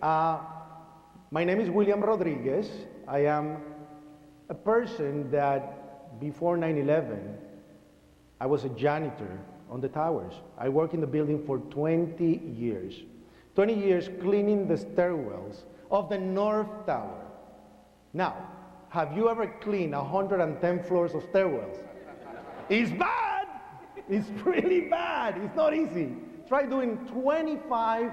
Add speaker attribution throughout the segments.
Speaker 1: Uh, my name is William Rodriguez. I am a person that before 9/11, I was a janitor on the towers. I worked in the building for 20 years. 20 years cleaning the stairwells of the North Tower. Now, have you ever cleaned 110 floors of stairwells? It's bad! It's really bad. It's not easy. Try doing 25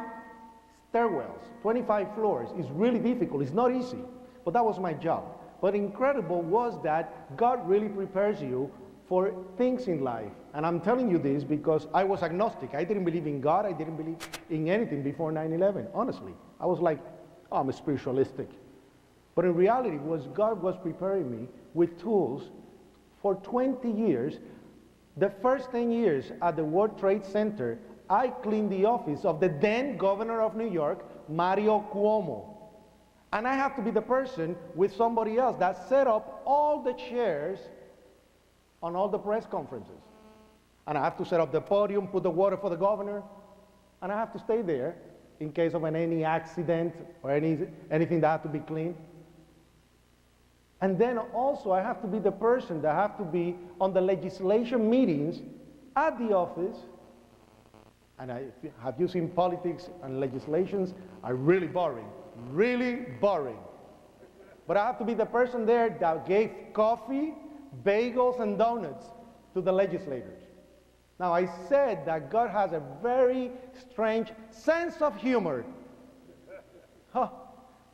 Speaker 1: stairwells, 25 floors. It's really difficult. It's not easy. But that was my job. But incredible was that God really prepares you for things in life. And I'm telling you this because I was agnostic. I didn't believe in God. I didn't believe in anything before 9/11, honestly. I was like, oh, I'm spiritualistic. But in reality, God was preparing me with tools for 20 years. The first 10 years at the World Trade Center, I cleaned the office of the then governor of New York, Mario Cuomo. And I have to be the person with somebody else that set up all the chairs on all the press conferences. And I have to set up the podium, put the water for the governor, and I have to stay there in case of any accident or anything that had to be cleaned. And then also I have to be the person that have to be on the legislation meetings at the office. And have you seen politics and legislations are really boring, really boring. But I have to be the person there that gave coffee, bagels, and donuts to the legislators. Now, I said that God has a very strange sense of humor.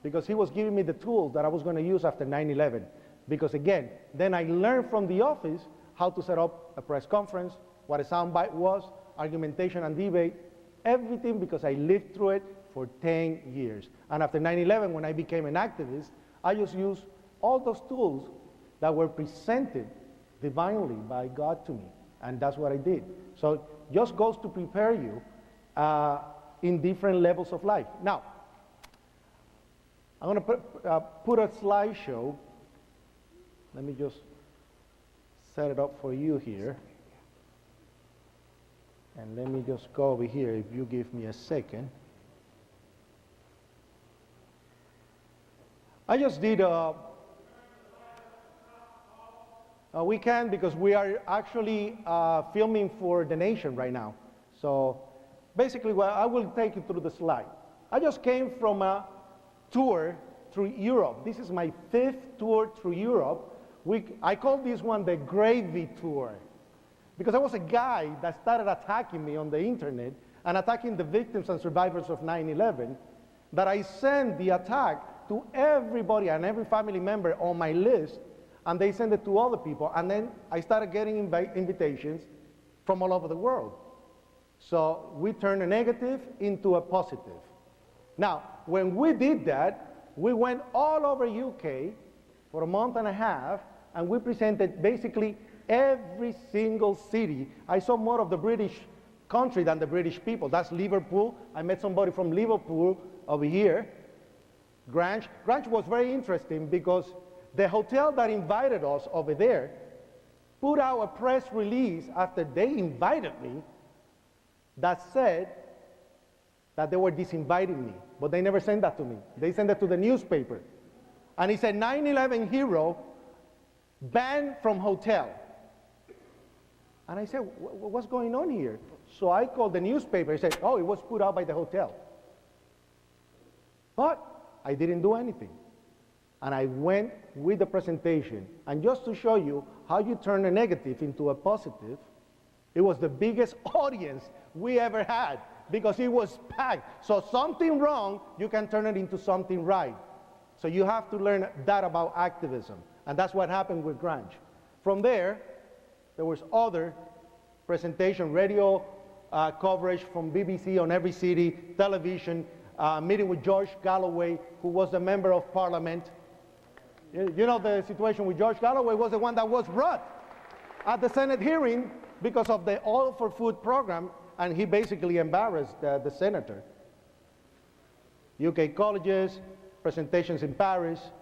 Speaker 1: Because he was giving me the tools that I was going to use after 9/11. Because again, then I learned from the office how to set up a press conference, what a soundbite was, argumentation and debate, everything because I lived through it for 10 years. And after 9/11, when I became an activist, I just used all those tools that were presented divinely by God to me. And that's what I did. So just goes to prepare you in different levels of life. Now, I'm going to put a slideshow. Let me just set it up for you here. And let me just go over here if you give me a second. I just did we can because we are actually filming for the nation right now. So basically, well, I will take you through the slide. I just came from a tour through Europe. This is my 5th tour through Europe. I call this one the gravy tour because I was a guy that started attacking me on the internet and attacking the victims and survivors of 9/11, that I sent the attack to everybody and every family member on my list, and they sent it to other people, and then I started getting invitations from all over the world. So we turned a negative into a positive. Now, when we did that, we went all over UK for a month and a half, and we presented basically every single city. I saw more of the British country than the British people. That's Liverpool. I met somebody from Liverpool over here. Grange. Grange was very interesting because the hotel that invited us over there put out a press release after they invited me that said that they were disinviting me, but they never sent that to me. They sent it to the newspaper. And it said 9/11 hero banned from hotel. And I said, what's going on here? So I called the newspaper and said, oh, it was put out by the hotel. But I didn't do anything. And I went with the presentation. And just to show you how you turn a negative into a positive, it was the biggest audience we ever had because it was packed. So something wrong, you can turn it into something right. So you have to learn that about activism. And that's what happened with Grange. From there was other presentation, radio coverage from BBC on every city, television, meeting with George Galloway, who was a member of parliament. You know the situation with George Galloway was the one that was brought at the Senate hearing because of the Oil for Food program, and he basically embarrassed the senator. UK colleges, presentations in Paris.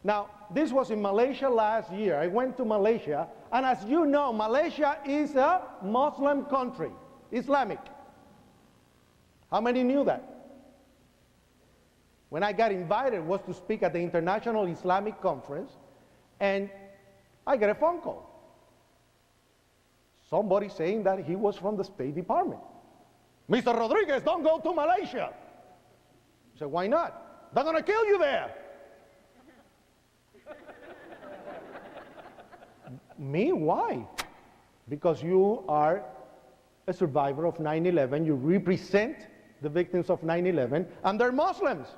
Speaker 1: Now, this was in Malaysia last year. I went to Malaysia, and as you know, Malaysia is a Muslim country, Islamic. How many knew that? when I got invited was to speak at the International Islamic Conference, and I get a phone call. Somebody saying that he was from the State Department. Mr. Rodriguez, don't go to Malaysia. I said, why not? They're going to kill you there. Me? Why? Because you are a survivor of 9/11. You represent the victims of 9/11, and they're Muslims.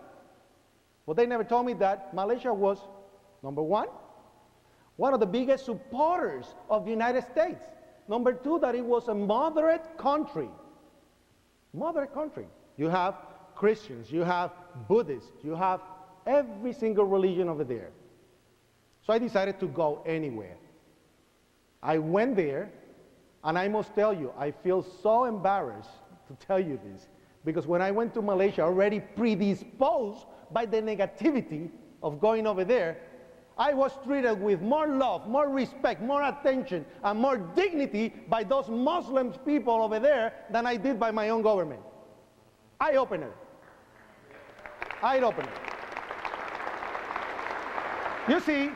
Speaker 1: But they never told me that Malaysia was, number one of the biggest supporters of the United States. Number two, that it was a moderate country. Moderate country. You have Christians, you have Buddhists, you have every single religion over there. So I decided to go anywhere. I went there, and I must tell you, I feel so embarrassed to tell you this, because when I went to Malaysia, already predisposed by the negativity of going over there, I was treated with more love, more respect, more attention, and more dignity by those Muslim people over there than I did by my own government. Eye-opener. Eye-opener. You see,